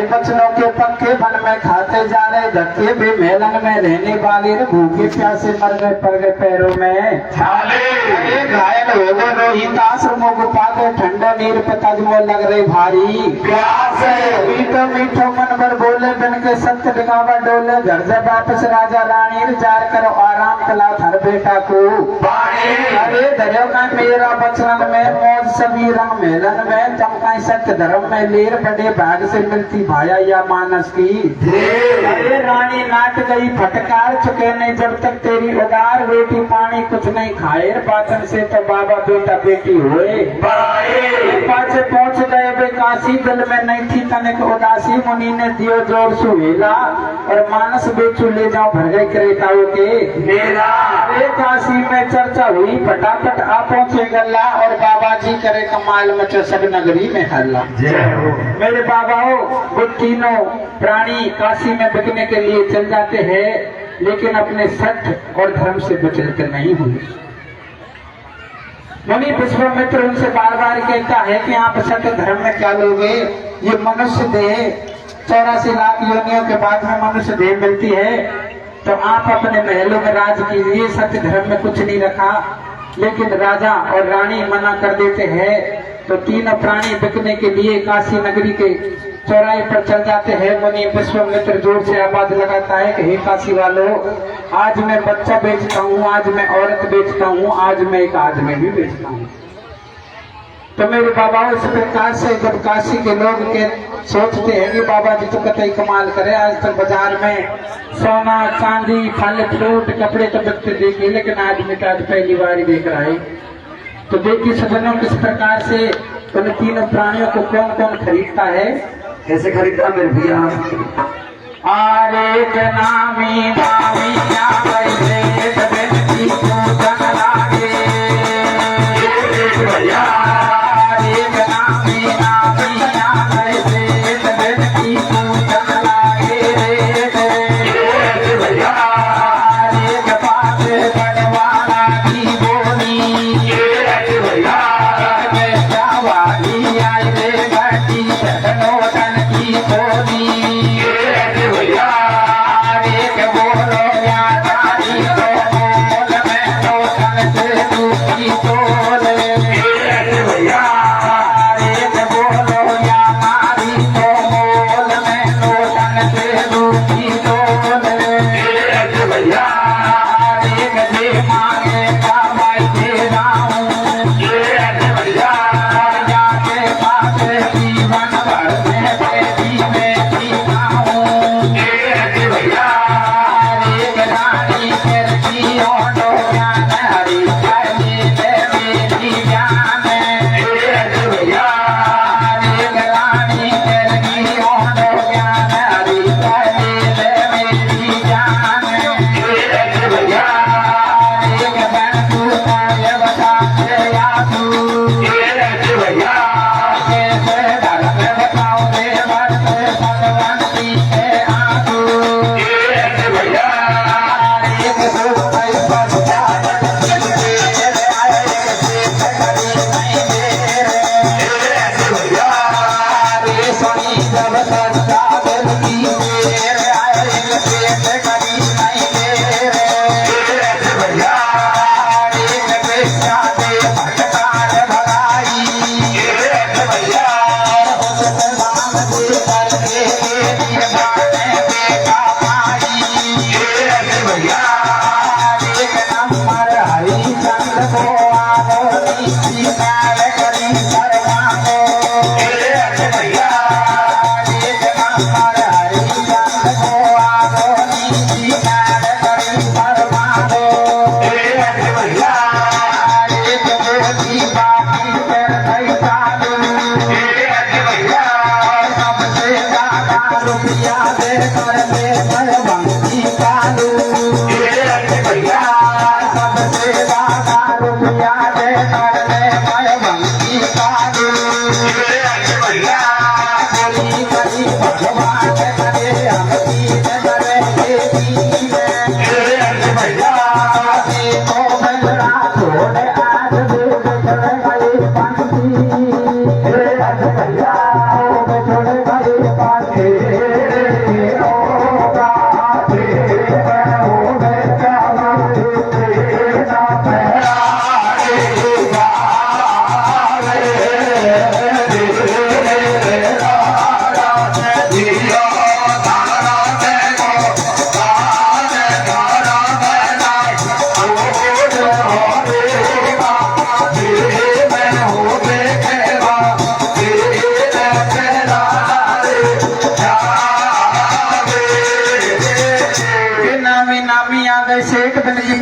बचनों के पक्के बन में खाते जा रहे धक्के भी मेलन में रहने वाले भूखे प्यासे मर गए पड़ गए पैरों में घायल हो गए रोहितास मुख पाते ठंडा नीर पे तजमो लग रही भारी प्यास मीठो मीठो मन भर बोले बन के सत्य दिखावा डोले घर से वापस राजा रानी जार करो आराम कला हर बेटा को अरे दरियो का मेरा बचन में मौज सभी रंग मेलन में चमकाई सत्य धर्म में लीर बड़े भाग से मिलती भाया या मानस की अरे रानी नाट गई फटकार चुके नहीं जब तक तेरी उदार बेटी पानी कुछ नहीं खाए पाचन से तो बाबा बेटा बेटी हुए पाचे पहुंच गए वे काशी दिल में नहीं थी तनिक उदासी मुनि ने दियो जोर सुहेला और मानस बेचू ले जाओ भर गए क्रेताओं के मेरा काशी में चर्चा हुई फटाफट आ पहुंचे गल्ला और बाबा जी करे कमाल मचो सब नगरी में हल्ला मेरे बाबा वो तीनों प्राणी काशी में बिकने के लिए चल जाते हैं लेकिन अपने सत्य और धर्म से विचलित नहीं हुए। मुनि विश्वामित्र उनसे बार बार कहता है कि आप सत्य धर्म में क्या लोगे, ये मनुष्य देह 84 लाख योनियों के बाद में मनुष्य देह मिलती है तो आप अपने महलों में राज कीजिए, सत्य धर्म में कुछ नहीं रखा। लेकिन राजा और रानी मना कर देते हैं तो तीनों प्राणी बिकने के लिए काशी नगरी के चौराहे पर चल जाते हैं। मुनि विश्वामित्र जोर से आवाज लगाता है कि हे काशी वालों, आज मैं बच्चा बेचता हूँ, आज मैं औरत बेचता हूँ, आज मैं एक आदमी भी बेचता हूँ। तो मेरे बाबा इस प्रकार से जब काशी के लोग के सोचते हैं कि बाबा जी तो कतई कमाल करे, आज तक बाजार में सोना चांदी फल फ्रूट कपड़े तो बिकते देखे लेकिन आदमी का आज पहली बार देख रहा है। तो देखिए सज्जनों किस प्रकार से उन तीनों प्राणियों को कौन कौन खरीदता है, कैसे खरीदता मेरे भैया। आरे नामी नामिया वैसे की पूजन लागे भैया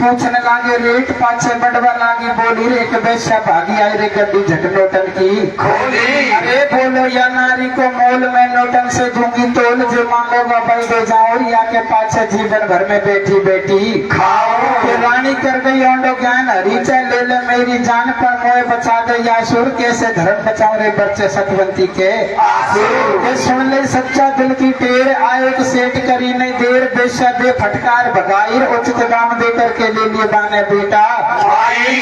पूछने लागे रेट, पाछे बढ़वा लागी बोली रे, एक बेश्या भागी आई रे गड्डी झक नोटन की खोली। अरे बोलो या नारी को मोल में नोटन से दूंगी तोल, जो मांगोगा भाई दे जाओ, या के पाछे जीवन भर में बैठी बैठी खाओ। ये रानी कर गई ओंडो ज्ञान, हरीचा ले ले मेरी जान, पर मोए बचा दे यासुर, कैसे धर्म बचाओ रे बच्चे सतवंती के आसुर। ये सुन ले सच्चा दिल की टेर, आए एक सेठ करी नहीं देर, बेशा दे फटकार भगाई, उचित दाम दे करके ले लिए बाने बेटा।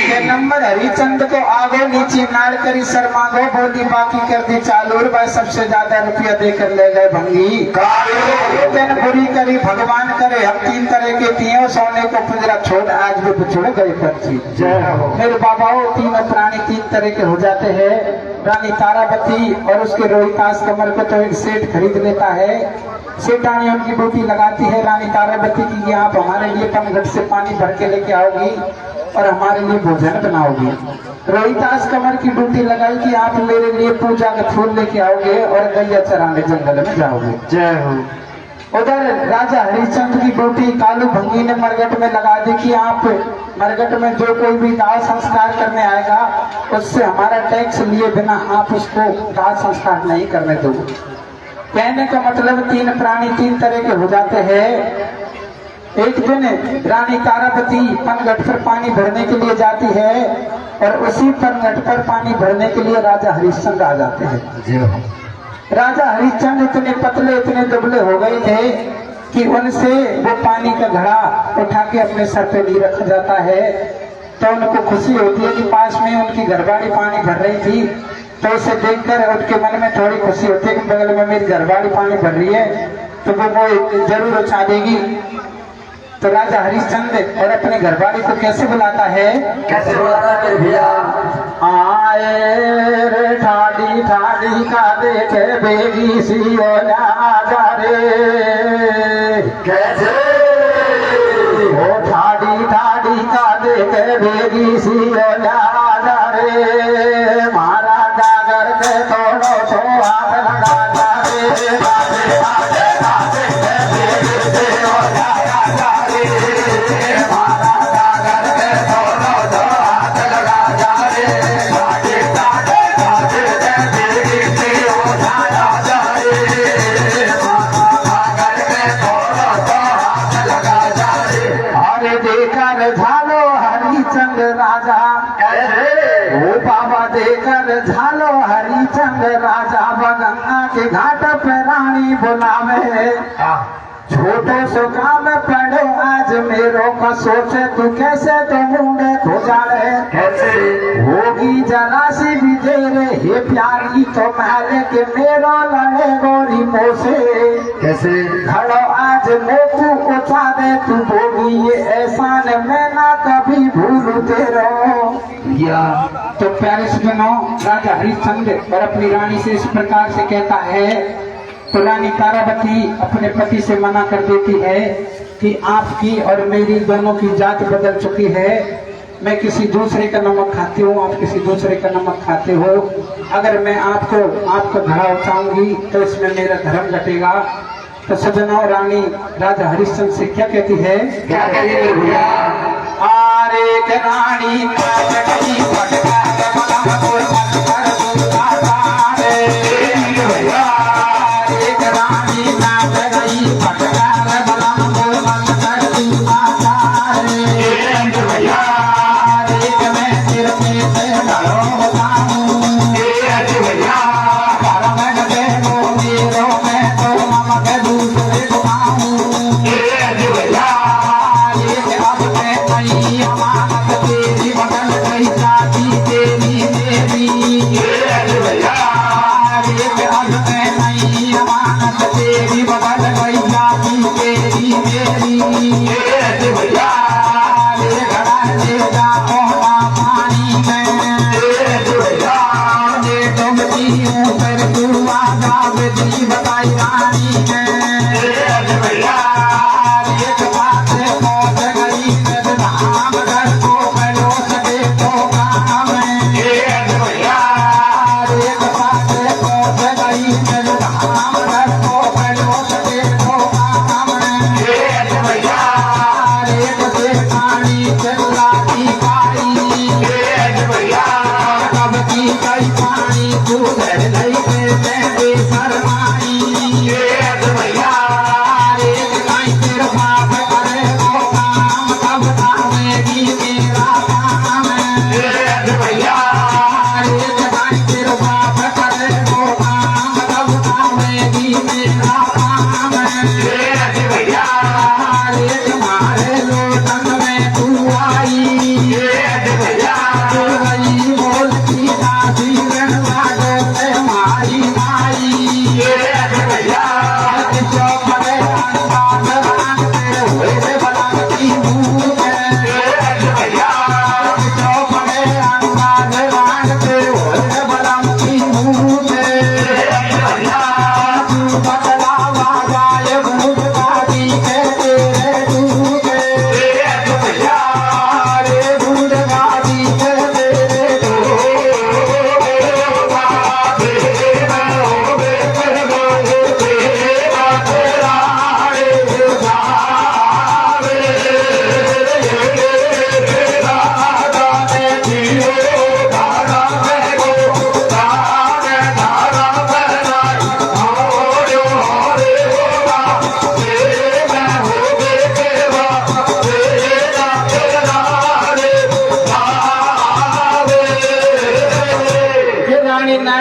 ये नंबर हरिचंद को आगो नीची नाड़ करी शर्मा गो, बोली बाकी कर दी चालू, भाई सबसे ज्यादा रुपया देकर ले गए भंगी। ये दिन बुरी करी भगवान करे, हम तीन तरह के तियों, सोने को पिंजरा छोड़ आज भी बिछड़ गए पंछी। मेरे बाबाओं तीनों प्राणी तीन तरह के हो जाते हैं। रानी तारावती और उसके रोहितास कमर को तो एक सेठ खरीद लेता है, सेठानी उनकी ड्यूटी लगाती है रानी तारावती की, कि आप हमारे लिए पनघट से पानी भर के लेके आओगी और हमारे लिए भोजन बनाओगी। रोहितास कमर की ड्यूटी लगाई कि आप मेरे लिए पूजा के फूल लेके आओगे और गैया चराने जंगल में जाओगे। जय हो। उधर राजा हरिश्चंद्र की ड्यूटी कालू भंगी ने मरगट में लगा दी कि आप मरगट में जो कोई भी दाह संस्कार करने आएगा उससे हमारा टैक्स लिए बिना आप उसको दाह संस्कार नहीं करने दो। कहने का मतलब तीन प्राणी तीन तरह के हो जाते हैं। एक दिन रानी तारावती पनघट पर पानी भरने के लिए जाती है और उसी पनघट पर पानी भरने के लिए राजा हरिश्चंद्र आ जाते हैं। राजा हरिश्चंद्र इतने पतले इतने दुबले हो गए थे कि उनसे वो पानी का घड़ा उठा के अपने सर पे नहीं रखा जाता है। तो उनको खुशी होती है कि पास में उनकी घरवाली पानी भर रही थी, तो उसे देखकर उनके मन में थोड़ी खुशी होती है कि बगल में मेरी घरवाली पानी भर रही है तो वो जरूर उछा देगी। तो राजा हरिश्चंद्र और अपने घरवाली को कैसे बुलाता है? कैसे बुलाता है भैया? आए रे ठाडी ठाडी का देखे बेगी सी हो जा रे, कैसे ओ ठाडी ठाडी का देखे बेगी सी हो जा रे, मारा गागर के थोड़ो सो हाथ लगा जा रे, बाजे बाजे बाजे बेगी सी हो जा रे, मारा गागर के थोड़ो सो हाथ लगा जा रे, बाजे बाजे बाजे बेगी सी हो जा रे, मारा गागर के थोड़ो सो हाथ लगा जा रे। अरे देखकर झालो हरिचंद्र राजा, ओ बाबा देखकर झालो हरिचंद्र राजा, गंगा के घाट पे रानी बुलावे, छोटो सो काम पड़े आज मेरो का सोचे, तू कैसे तो मुंडे खो जाए, कैसे होगी जरा सी भी देरे हे प्यारी, तो महले के मेरो लड़े गोरी मोसे, कैसे घड़ो आज मोकू उठा दे तू बोगी, ये एहसान मैं ना कभी भूलू तेरो। भैया तो प्यारे सुनों, राजा हरिश्चंद्र और अपनी रानी से इस प्रकार से कहता है। तो रानी तारावती अपने पति से मना कर देती है कि आपकी और मेरी दोनों की जात बदल चुकी है, मैं किसी दूसरे का नमक खाती हूँ, आप किसी दूसरे का नमक खाते हो, अगर मैं आपका घड़ा उठाऊंगी तो इसमें मेरा धर्म घटेगा। तो सजनों, रानी राजा हरिश्चंद्र से क्या कहती है? क्या करिए भैया? आरे के रानी हमारा तेरी बदल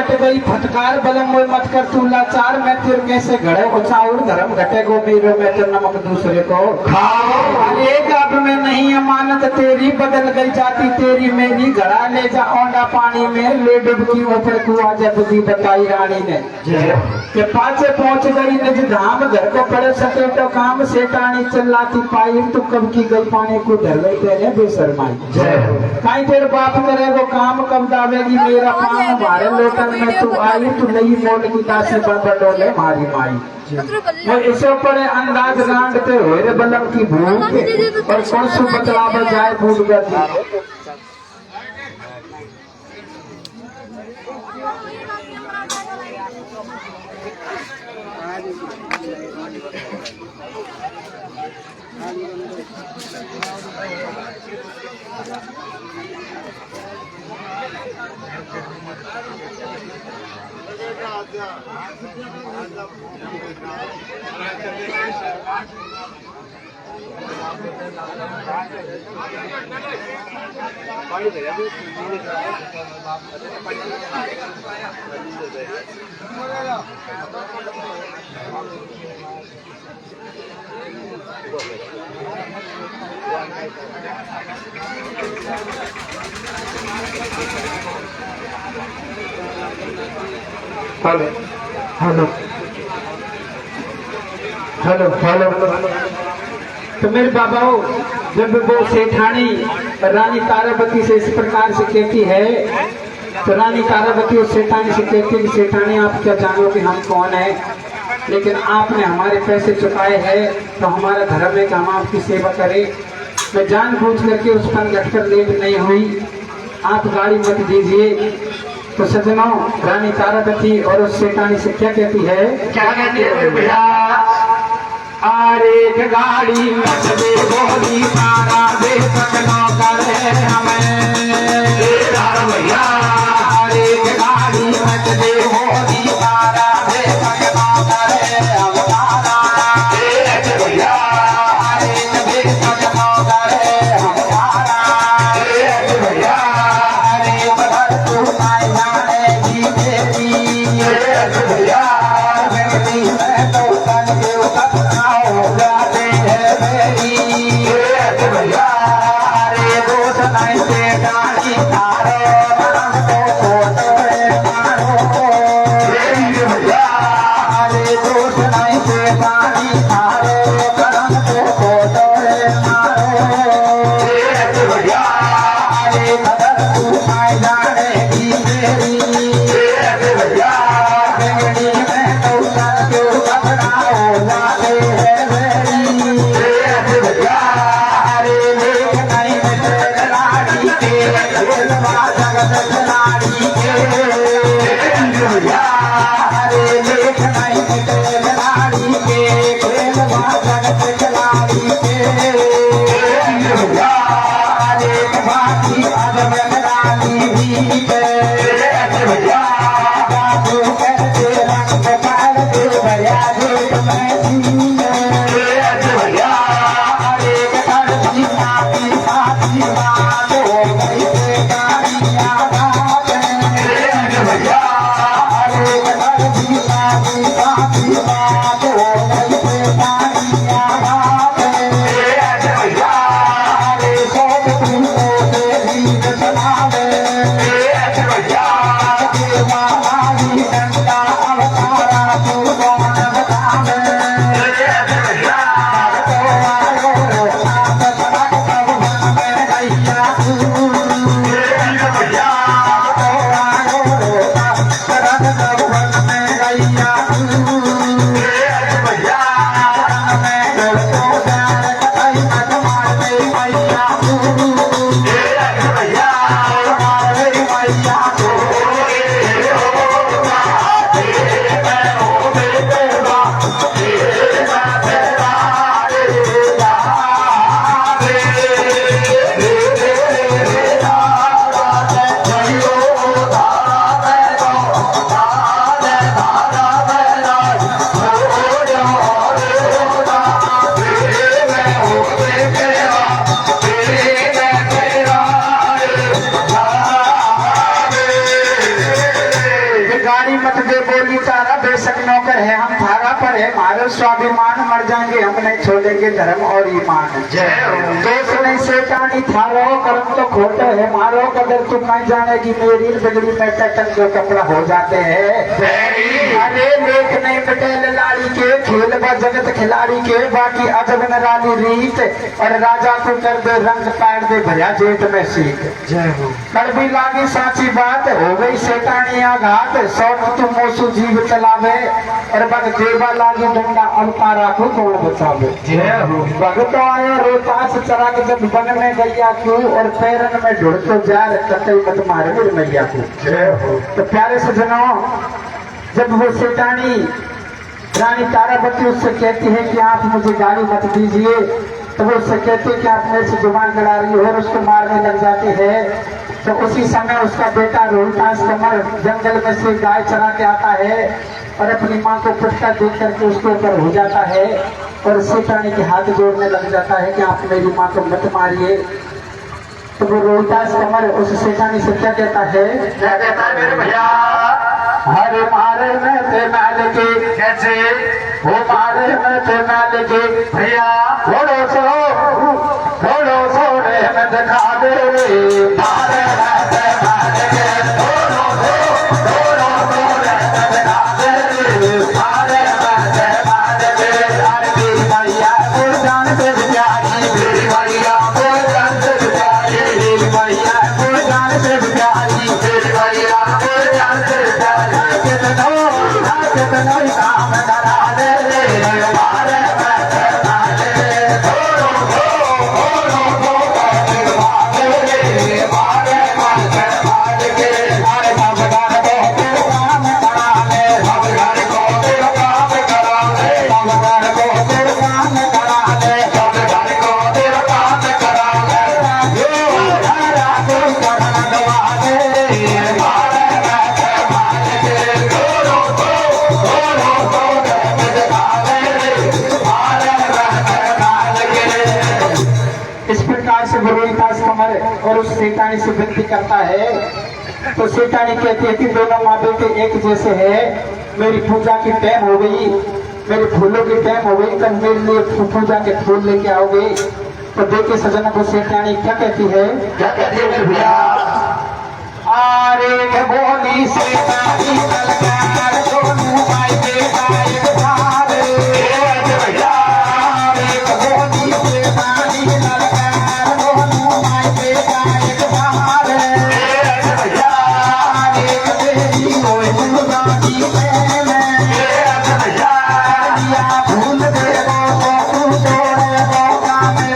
कट गई फटकार बलम मोय मत कर तू लाचार मैं फिर कैसे घड़े उछाउर धर्म घटे गो मेरो मैं तो नमक दूसरे को खाओ एक अब में नहीं अमानत तेरी बदल गई जाती तेरी मेरी घड़ा ले जा औंडा पानी में ले डुबकी ऊपर कुआ जब दी बताई रानी ने के पाछे पहुंच गई निज धाम घर को पड़े सके तो काम सेठानी चिल्लाती पाई तू कब की गई पानी को डर गई तेरे बेशरमाई कहीं तेरे बाप करे वो काम कब दावेगी मेरा पान मारे लोटन में तू आई तू नहीं मोल की दासी बाबा डोले मारी माई मैं इसे पड़े अंदाज गांडते हुए रे बलम की भूख और कौन सु बतला बजाए भूल गई हेलो हेलो हेलो हेलो तो मेरे बाबाओ जब वो सेठानी रानी तारावती से इस प्रकार से कहती है तो रानी तारावती उस सेठानी से कहती है कि सेठानी आप क्या जानोगे हम कौन है लेकिन आपने हमारे पैसे चुकाए हैं तो हमारा धर्म है कि हम आपकी सेवा करें मैं जानबूझ करके उस पर घटकर लेट नहीं हुई आप गाड़ी मत दीजिए तो सजनों रानी तारावती और उस सेठानी से क्या कहती है भैया अरे गाड़ी मत दे बोली तारा दे सकना करे हमें भैया अरे गाड़ी मत दे बोली तारा दे सकना करे हम तारा भैया अरे दे सकना करे हम तारा भैया अरे बदल तू नहीं जाने जी भैया मैं तो तन के जाते हैं मेरी भैया अरे दोस्त नहीं से गाड़ी थारो बरम तो फोटो मारो भैया अरे दोस्त नहीं से गाड़ी थारो बरम तो फोटो मारो भैया अरे बदल तू नहीं जानेगी मेरी भैया बेगड़ी में तो तन के बदनाओ जाते हैं दे बोली तारा बेशक नौकर है हम थारा पर है मारो स्वाभिमान मर जाएंगे हम नहीं छोड़ेंगे धर्म और ईमान दोष नहीं सेठानी थारो कर्म तो खोटे है मारो कदर तुम नहीं जानेगी मेरी बिगड़ी में टटन जो कपड़ा हो जाते हैं अरे लेख नहीं पटेल लाड़ी के खेल व जगत खिलाड़ी के बाकी अजब नराली रीत और राजा को कर दे रंग पैर दे भरिया जेठ में सीख कड़वी लागी साची बात हो गई सेठानी आघात सौट तुम मोसू जीव चलावे और बग देवा लागी डंडा अलता राखो कौन बचावे भगत आया रोहतास चरा के जब वन में गैया क्यों और पैरन में ढुड़को जार कतई मत मारे मेरे मैया को तो प्यारे सजनों जब वो सेठानी रानी तारावती उससे कहती है कि आप मुझे गाली मत दीजिए तो वो उससे कहती है कि आप मेरे से जुबान लड़ा रही हो और उसको मारने लग जाती है तो उसी समय उसका बेटा रोहतास कमर जंगल में से गाय चरा के आता है और अपनी माँ को पुटका देख करके उसके ऊपर हो जाता है और सेठानी के हाथ जोड़ने लग जाता है कि आप मेरी माँ को मत मारिए तो वो रोहतास कमर उस सेठानी से क्या कहता है मेरे भैया हरे मारे में थे मैल के कैसे वो मारे में थे मैल के भैया थोड़ो सो रे में दिखा दे मारे में थे मैल के थोड़ो सो रे में दिखा दे मारे में थे मैल के आरती मैया को जान से प्यारी मेरी मैया को जान से प्यारी मेरी मैया को जान से प्यारी मेरी मैया को जान से प्यारी कितनो काम करा दे मारे में थे मैल के थोड़ो सो और उस सेठानी से विनती करता है तो सेठानी कहती है कि दोनों माँ बेटे एक जैसे है मेरी पूजा की टाइम हो गई मेरे फूलों की टाइम हो गई तब मेरे लिए पूजा के फूल लेके आओगे तो देखिए सजना को सेठानी क्या कहती है भैया आरे बोली सेठानी ललकार दोनों भाई बेटा एक भारे भैया बोली सेठानी ललकार दोनों भाई बेटा एक भारे तेरी कोई दुर्गा की भूल दे तू तोड़े काम में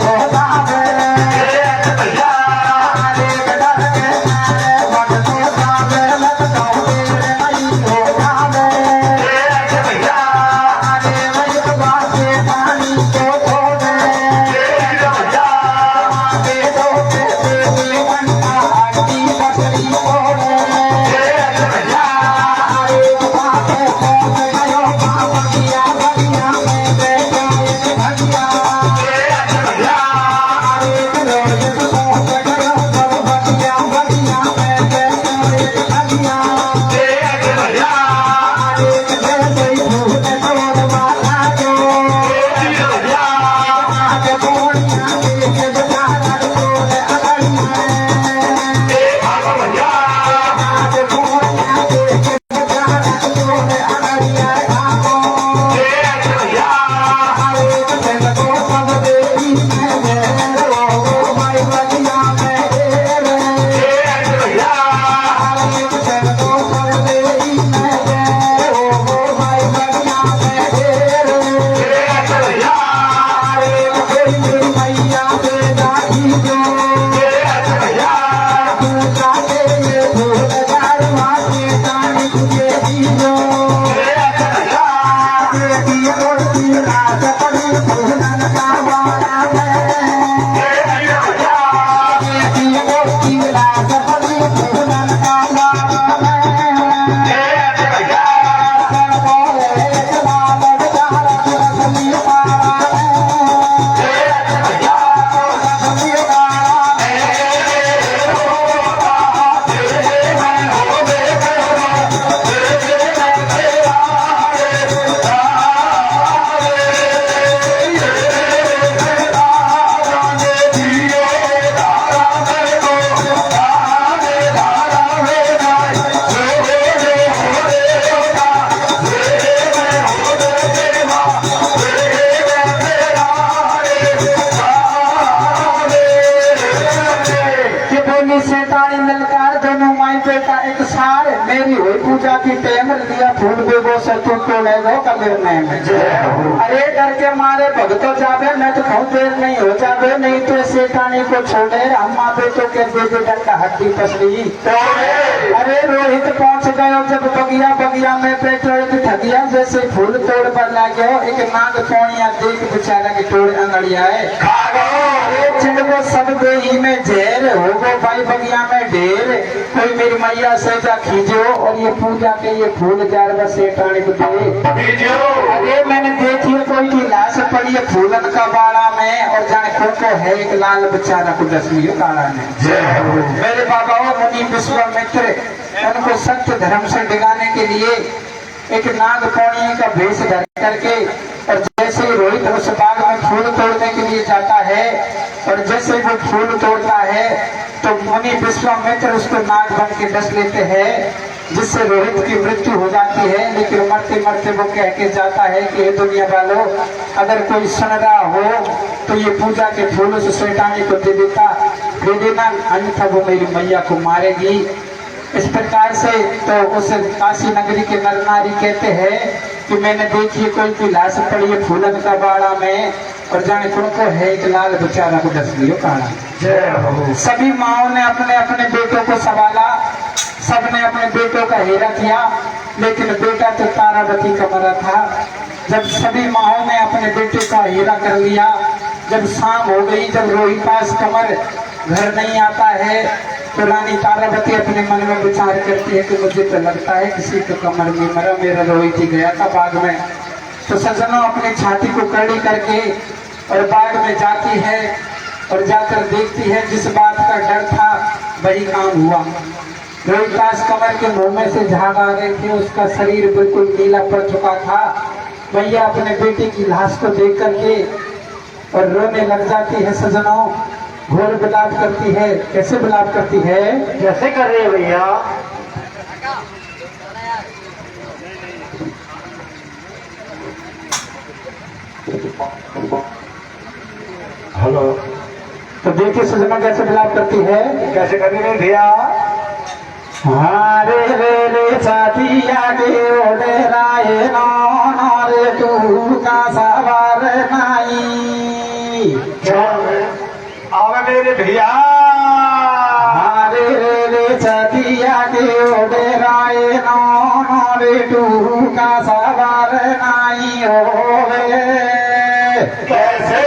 होता गो कबीरने में। जय हो। अरे डर के मारे भगतो जावे, मैं तो कहूँ देर नहीं हो जावे, नहीं तो सेठानी को छोड़े अम्मा बेटो के दे दे डंडा हड्डी पसली। अरे रोहित पहुंच गयो जब बगिया, बगिया में बैठो एक ठगिया जैसे फूल तोड़ पर लागो, एक नाग पौनिया देख बेचारा के तोड़ अंगड़िया है। अरे चिड़को सब देही में जहर हो गो भाई बगिया में ढेर, कोई मेरी मैया से जा खींचो और ये पूजा के ये फूल जार बस सेठानी को दे। अरे मैंने देखी कोई की लाश पड़ी है फूलन का बाड़ा में, और जाने को है एक लाल बेचारा को दसवीं काला में। मेरे बाबा मुनि विश्वामित्र उनको सत्य धर्म से डिगाने के लिए एक नाग पौनी का भेष धर करके, और जैसे ही रोहित उस बाग में फूल तोड़ने के लिए जाता है, और जैसे वो फूल तोड़ता है तो मुनि विश्वामित्र उसको नाग बन के डस लेते हैं, जिससे रोहित की मृत्यु हो जाती है। लेकिन मरते मरते वो कह के जाता है कि हे दुनिया वालों, अगर कोई सुन रहा हो तो ये पूजा के फूलों से सेठानी को दे देना, अन्यथा वो मेरी मैया को मारेगी। इस प्रकार से तो उस काशी नगरी के नर नारी कहते हैं कि मैंने देखी कोई की लाश पड़ी है फूलन का बाड़ा में, और जाने कौन को है एक लाल बेचारा को डस लियो काड़ा। सभी माओ ने अपने अपने बेटों को संभाला, सबने अपने बेटों का हेरा किया, लेकिन बेटा तो तारावती का मरा था। जब सभी माओ ने अपने बेटे का हेरा कर लिया, जब शाम हो गई, जब रोहितास कमर घर नहीं आता है, तो रानी तारावती अपने मन में विचार करती है कि मुझे तो लगता है किसी के कमर में मरा, मेरा रोहित ही गया था बाग में। तो सज्जनों अपनी छाती को कड़ी करके और बाग में जाती है, और जाकर देखती है जिस बात का डर था वही काम हुआ। रोहितास कमर के मुंह में से झाग आ रहे थे, उसका शरीर बिल्कुल नीला पड़ चुका था। भैया अपने बेटे की लाश को देख करके और रोने लग जाती है। सज्जनों घोर विलाप करती है। कैसे विलाप करती है? कैसे कर रहे हैं भैया? हेलो। तो देखिए सज्जनों कैसे विलाप करती है। कैसे कर रहे हैं भैया? हारे रे रे छातिया के ओढ़े राये नो रे तू का सवार नाई। आवे मेरे भैया। हारे रे रे छातिया के ओढ़े राये नो रे तू का सवार नाई होवे। कैसे?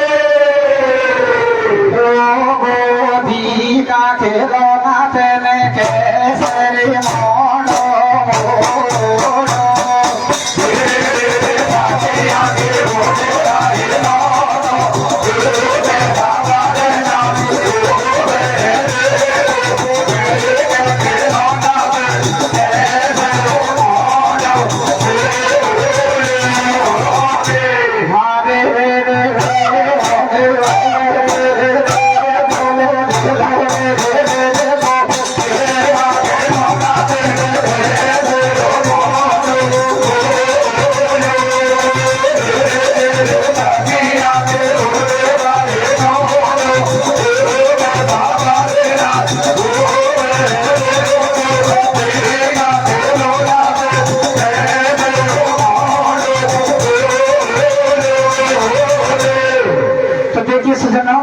गोदी का खिलौना तेने कैसे रे मोड़ो मोड़ो।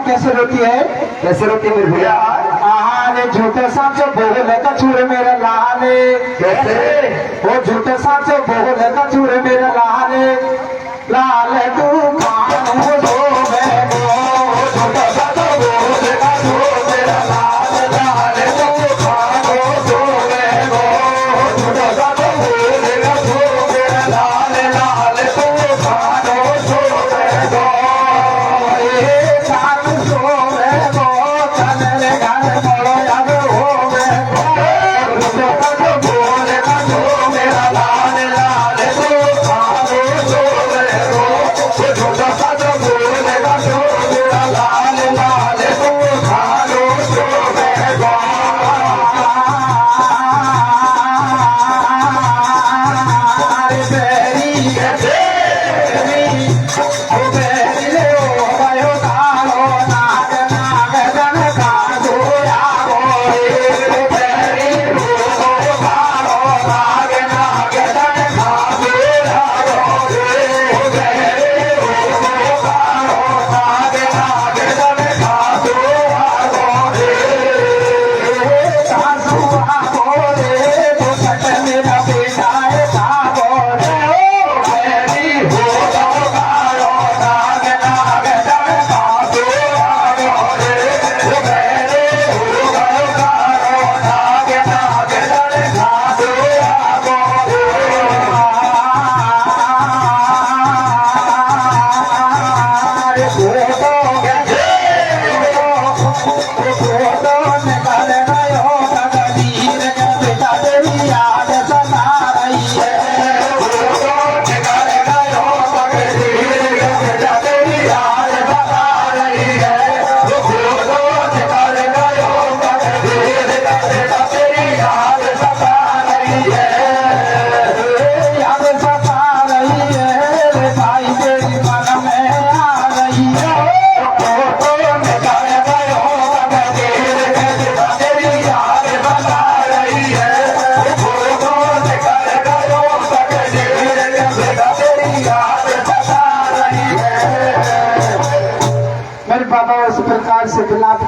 कैसे रोती है? कैसे रोती मेरे भैया? आहारे झूठे साचो बोले कछुर मेरा लाले। कैसे? वो झूठे साचो बोले कछुर मेरा लाले। लाल तू खानू दो मैं गो। झूठे साचो बोले कछुर मेरा लाले। लाल तू खानू दो मैं गो। झूठे साचो बोले कछुर मेरा लाले। लाल तू खानू दो मैं गो। बोले का जो मेरा लाल लाल तो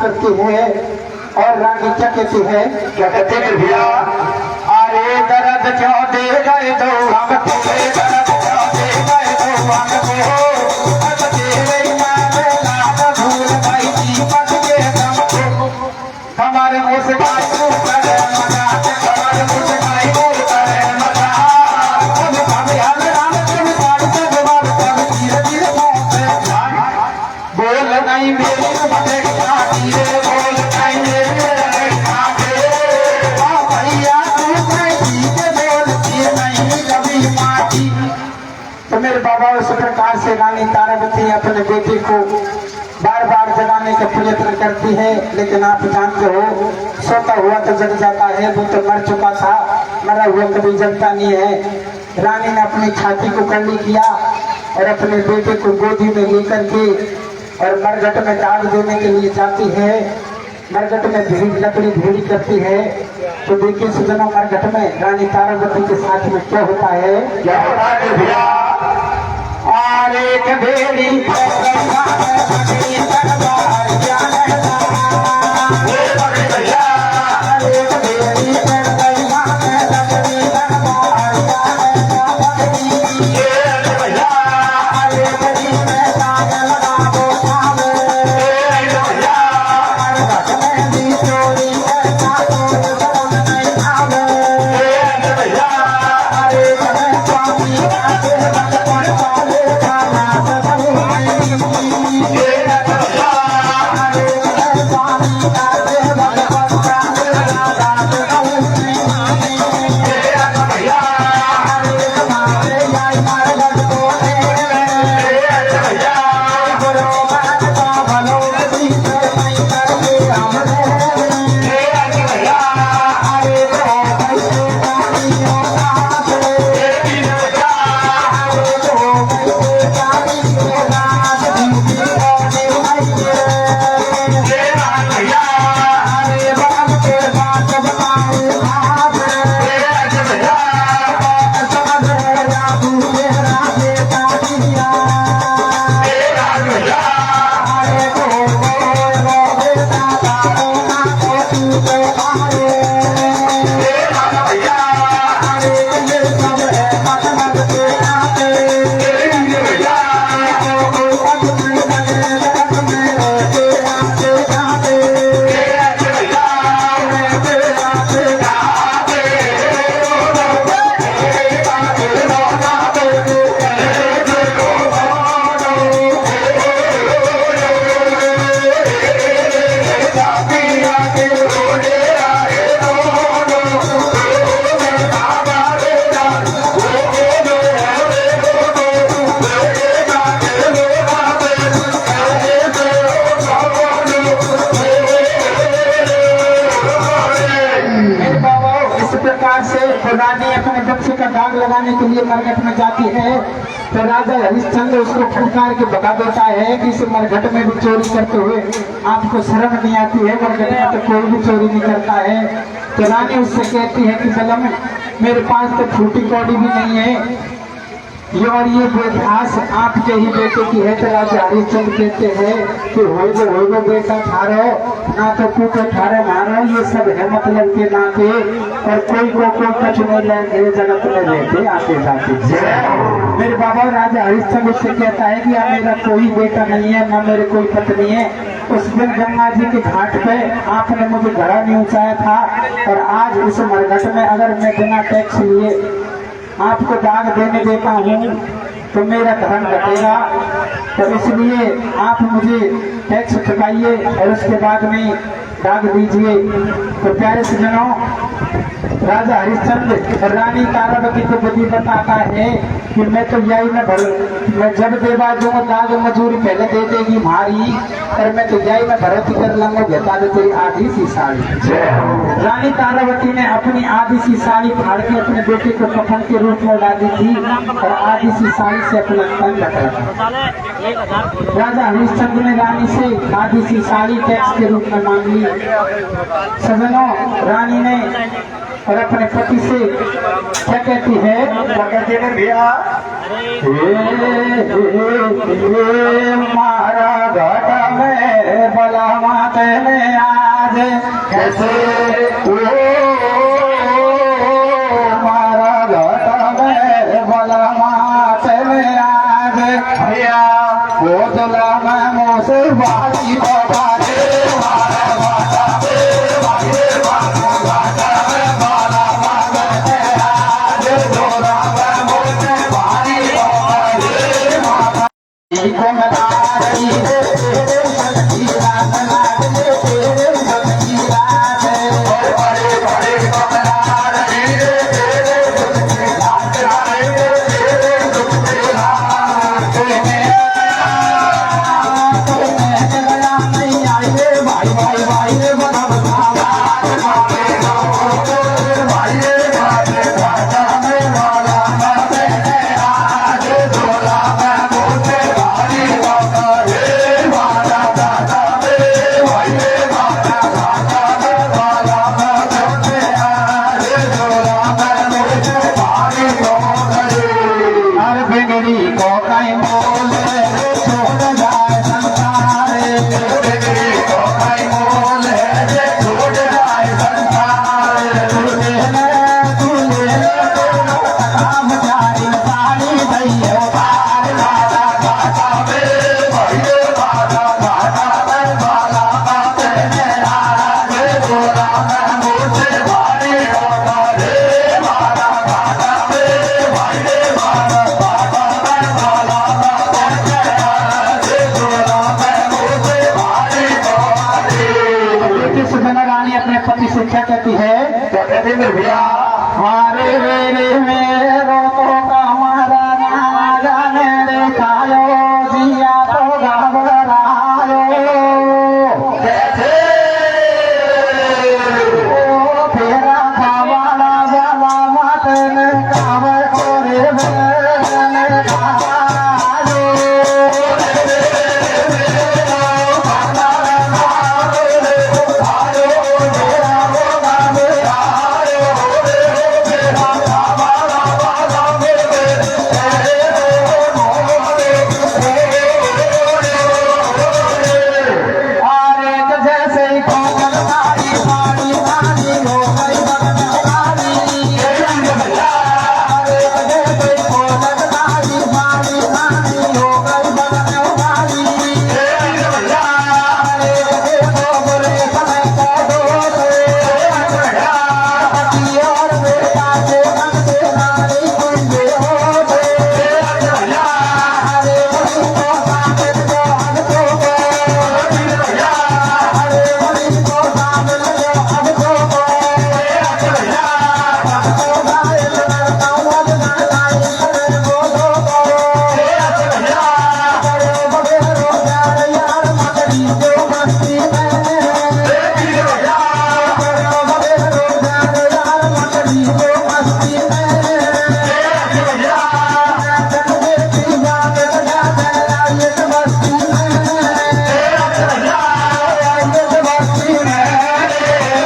करती है। और रानी क्या कहती है? क्या कहते हैं भैया? अरे दर्द क्यों दे गए तो हमको, दर्द क्यों दे गए तो हमको, अब तेरे नाम लाभ भूल भाई दीपक के दम को। हमारे मुस्कान को करे मजाक, हमारे मुस्कान को करे मजाक। अब हमें हल राम तुम बात से जवाब तब धीरे धीरे पहुंचे। बोल नहीं मेरी मते खाती रे, बोल नहीं मेरे खाते। आ भैया तू नहीं के बोलती नहीं कभी माटी। तो मेरे बाबा उस प्रकार से रानी तारावती अपने बेटे को बार बार जगाने का प्रयत्न करती है, लेकिन आप जानते हो सोता हुआ तो जग जाता है, वो तो मर चुका था, मरा हुआ कभी जगता नहीं है। रानी ने अपनी छाती को कड़ी किया और अपने बेटे को गोदी में लेकर के और मरघट में दाग देने के लिए जाती है। मरघट में भीड़ लकड़ी भीड़ी करती है। तो देखिए सुजनों, मरघट में रानी तारावती के साथ में क्या होता है? क्या हो रहा है भैया? और एक भेड़ी रानी अपने बच्चे का दाग लगाने के लिए मरघट में जाती है। तो राजा हरिश्चंद्र उसको फटकार के भगा देता है कि इस मरघट में भी चोरी करते हुए आपको शर्म नहीं आती है? मरघट में तो कोई भी चोरी नहीं करता है। तो रानी उससे कहती है कि बलम, मेरे पास तो फूटी कौड़ी भी नहीं है, ये और ये इतिहास आपके ही बेटे की है। तो राजा हरिश्चंद्र कहते हैं कि हो गो बेटा ठारो ना तो कूटो ठारो मारो, ये सब है मतलब के नाते, और कोई को कोई कछ नहीं लेंगे, जगत में रहते आते जाते। मेरे बाबा राजा हरिश्चंद्र से कहता है कि मेरा कोई बेटा नहीं है, ना मेरे कोई पत्नी है। उस दिन गंगा जी के घाट पे आपने मुझे घड़ा नहीं ऊंचाया था, और आज उस मरघट में अगर मैं बिना टैक्स लिए आपको दाग देने देता हूँ तो मेरा धर्म घटेगा। तो इसलिए आप मुझे टैक्स चुकाइए और उसके बाद में दाग दीजिए। तो प्यारे सज्जनों, राजा हरिश्चंद्र रानी तारावती को बुद्धि बताता है कि मैं तो यही में मैं जब देवा जो दाग मजूरी पहले दे देगी मारी, और मैं तो यही में भरती कर लूंगा बेटा तेरी आधी सी साड़ी। रानी तारावती ने अपनी आधी सी साड़ी फाड़ के अपने बेटे को कफन के रूप में डाली थी और आधी सी साड़ी से अपना तन ढका। राजा हरिश्चंद्र ने रानी से आधी सी साड़ी टैक्स के रूप में मांग ली। सजनों, रानी ने और अपने पति से क्या कहती है? क्या कहते हैं भैया? मारा घाटा में बला माते ने कैसे ओ मारा घाटा में भला माते में आज भैया बोतला में मोसे बाजी बगारे मारा घाटा में बाजी घाटा में बाला माते आज डोला में मोसे बाजी बगारे माता को मनारी तेरे शक्ति रात लागले तेरे शक्ति रात बड़े बड़े कमलार रे तेरे दुख रात रे तेरे दुख रात नहीं आई रे भाई भाई भाई रे बना बता भाई बाते घाटा में वाला माते आज डोला में मोते भारी बाबा रे माता घाटा में भाई माता घाटा में वाला माते आज डोला में मोते भारी बाबा रे हर बिगड़ी को कहीं बोल छोड़ जाए संसार बिगड़ी को भाई मोल है जे छोड़ जाए संसार काम जारी साड़ी दैयो माता घाटा में भाई माता घाटा में वाला माते आज डोला में मोते भारी बाबा रे माता घाटा में भाई माता घाटा में वाला माते आज डोला में मोते भारी बाबा रे बेटी सुधना रानी अपने पति से क्या कहती है क्या कहते हैं भैया हमारे वेले में रोको का हमारा नाम जाने देखायो दिया तो घबरायो कैसे ओ फेरा खावाला बाबा मातन कावर कोरे बने खायो आरे तो जैसे ही खोकर सारी पानी पानी हो गई बगनारी आरे तो जैसे ही खोकर सारी पानी पानी हो गई बगनारी आरे तो देखो बुरे समय का दोष पति और बेटा के मन से नारी कुंजे हो गए आरे बड़ी को साबित को हद को अरे बड़ी को साबित को हद को गाय लड़का वद ना गाय करे बोलो बड़े बड़े रोज़गार यार मगरी जो मस्ती में बड़े बड़े रोज़गार यार मगरी जो मस्ती में देखती बात लगा कर ये मस्ती में ये मस्ती में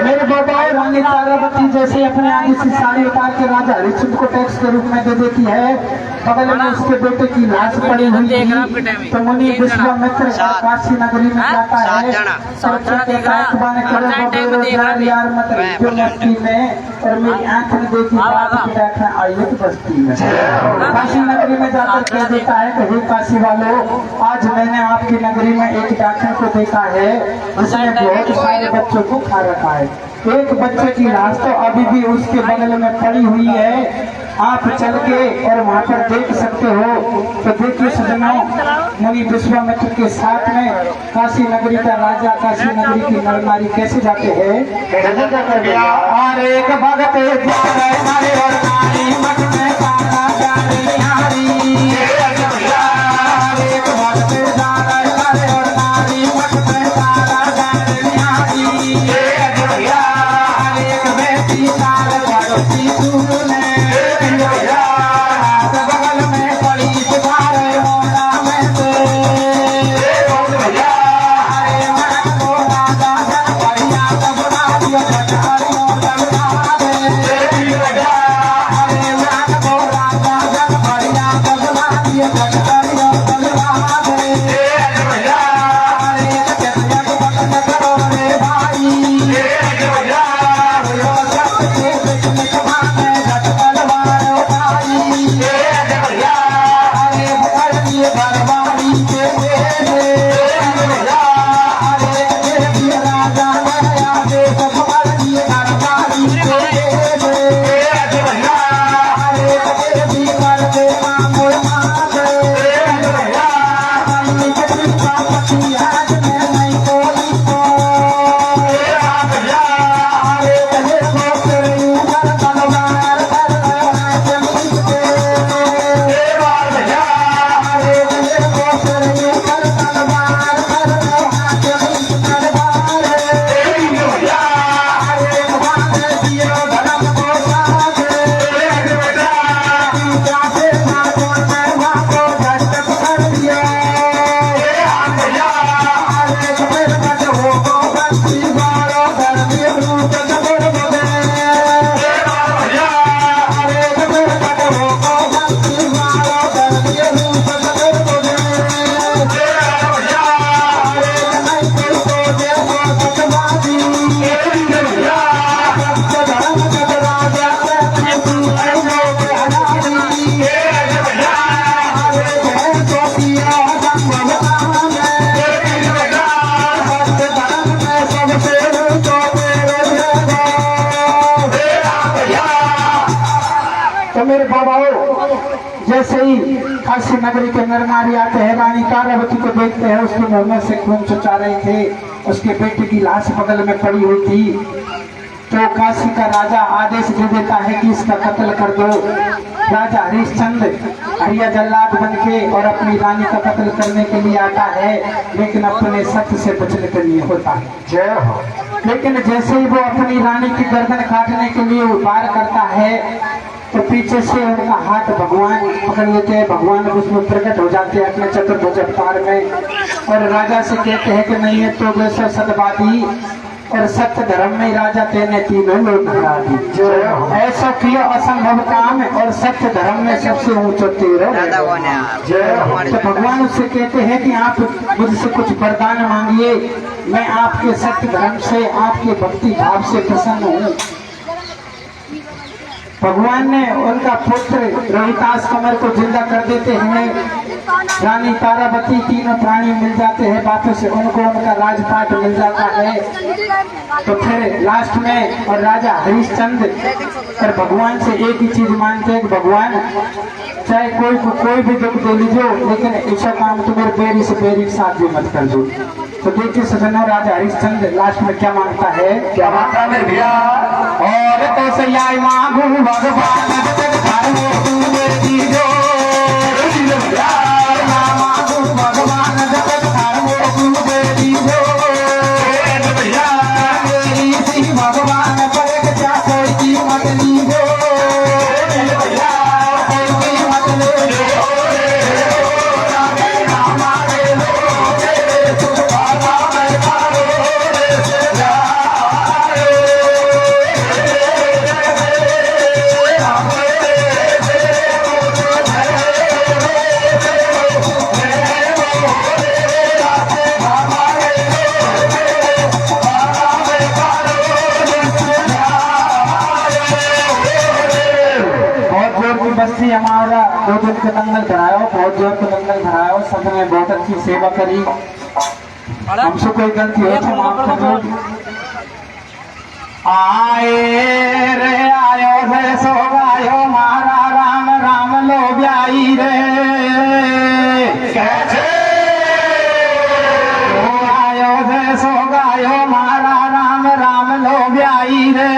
मेरे बाबा रानी तारावती जैसे अपने आगे से साड़ी उतार के राजा हरिश्चंद्र को टैक्स के रूप में दे देती है बगल में उसके बेटे की लाश पड़ी हुई थी तो मुनि विश्वामित्र काशी नगरी में जाता है सोचते ने बेरोजगार यार मत जो मस्ती में और मेरी आंख ने देखी बात की देखा आइए तो बस्ती में काशी नगरी में जाकर कह देता है कि हे काशी वालों आज मैंने आपकी नगरी में एक डॉक्टर को देखा है उसने बहुत सारे बच्चों को खा रखा है एक बच्चे की लाश तो अभी भी उसके बगल में पड़ी हुई है आप चल के और वहाँ पर देख सकते हो तो देखिए सजनों मुनि विश्वामित्र के साथ में काशी नगरी का राजा काशी नगरी की नरनारी कैसे जाते हैं और एक भगत नारी और नारी मठ में काला जाने हारी एक भगत नारी और नारी मठ में काला जाने हारी एक बेटी काल भगवती जैसे ही काशी नगरी के नर नारी आते हैं, रानी तारावती को देखते हैं, उसके मुंह में से खून चुचा रहे थे, उसके बेटे की लाश बगल में पड़ी हुई थी। तो काशी का राजा आदेश दे देता है कि इसका कत्ल कर दो। राजा हरिश्चंद्र हरिया जल्लाद बन के और अपनी रानी का कत्ल करने के लिए आता है, लेकिन अपने सत्य से बचने के लिए होता है। जय हो। लेकिन जैसे ही वो अपनी रानी की गर्दन काटने के लिए वार करता है, तो पीछे से उनका हाथ भगवान पकड़ लेते हैं। भगवान उसमें प्रकट हो जाते हैं अपने चतुर्भुज अवतार में, और राजा से कहते हैं कि नहीं है तो वैसे सतवादी और सत्य धर्म में राजा तेने तीनों लोग हरा दी। ऐसा किया असंभव काम और सत्य धर्म में सबसे ऊंचो तेरो। तो भगवान उससे कहते हैं कि आप मुझसे कुछ वरदान मांगिए, मैं आपके सत्य धर्म से, आपके भक्ति भाव से प्रसन्न हूँ। भगवान ने उनका पुत्र रोहितास कंवर को जिंदा कर देते हैं। रानी तारावती, तीनों प्राणी मिल जाते हैं वापस, उनको उनका राजपाट मिल जाता है। तो फिर लास्ट में और राजा हरिश्चंद्र और भगवान से एक ही चीज मांगते हैं कि भगवान चाहे कोई भी दुख दे लीजिए, लेकिन ऐसा काम तुम्हारे बेरी से बेरी के साथ भी मत कर दो। तो देखिए सजना, राजा हरिश्चंद्र लास्ट में क्या मांगता है? क्या मांगता है भैया? और तो सयाई मांगू भगवान भगवान जगत भगवान पर क्या कोई कीमत लीजो, कीमत ले बस्ती हमारा 2 दिन के दंगल करायो, बहुत जोर के दंगल करायो, सबने बहुत अच्छी सेवा करी। हमसे कोई गलती हो तो माफ कर दो। आए रे आयो रे सो गायो मारा राम राम लो ब्याई रे, कैसे? आयो रे सो गायो मारा राम राम लो ब्याई रे,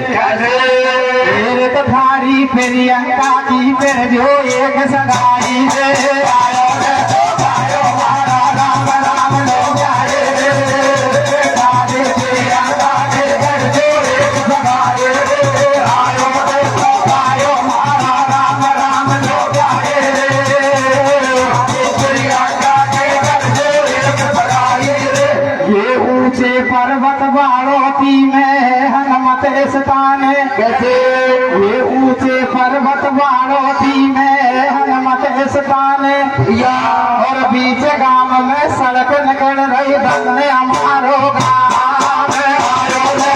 कैसे? तो थारी प्रियंका की फिर जो एक सगाई रे, आयो रे सो गायो मारा राम राम लो ब्याई रे, थारी प्रियंका की फिर जो एक सगाई रे, आयो रे सो गायो मारा राम राम लो ब्याई रे, थारी प्रियंका की फिर जो एक सगाई रे। ये ऊंचे पर्वत वालों में हनुमत स्थान कैसे? ये ऊंचे पर्वत वालों में हनुमत स्थान या, और बीच गांव में सड़क निकल रही धन्य हमारो गाँव, आयो रे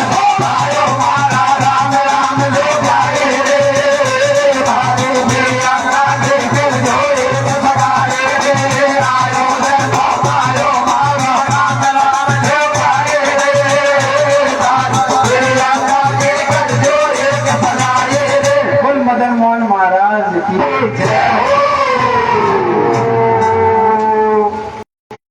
आयो मारा राम राम ले जाए रे, भागे प्रियंका के फिर जो एक सगाई रे, आयो रे आयो मारा राम राम ले जाए रे, भागे प्रियंका के फिर जो एक सगाई रे। बोल मदन मोहन महाराज की जय।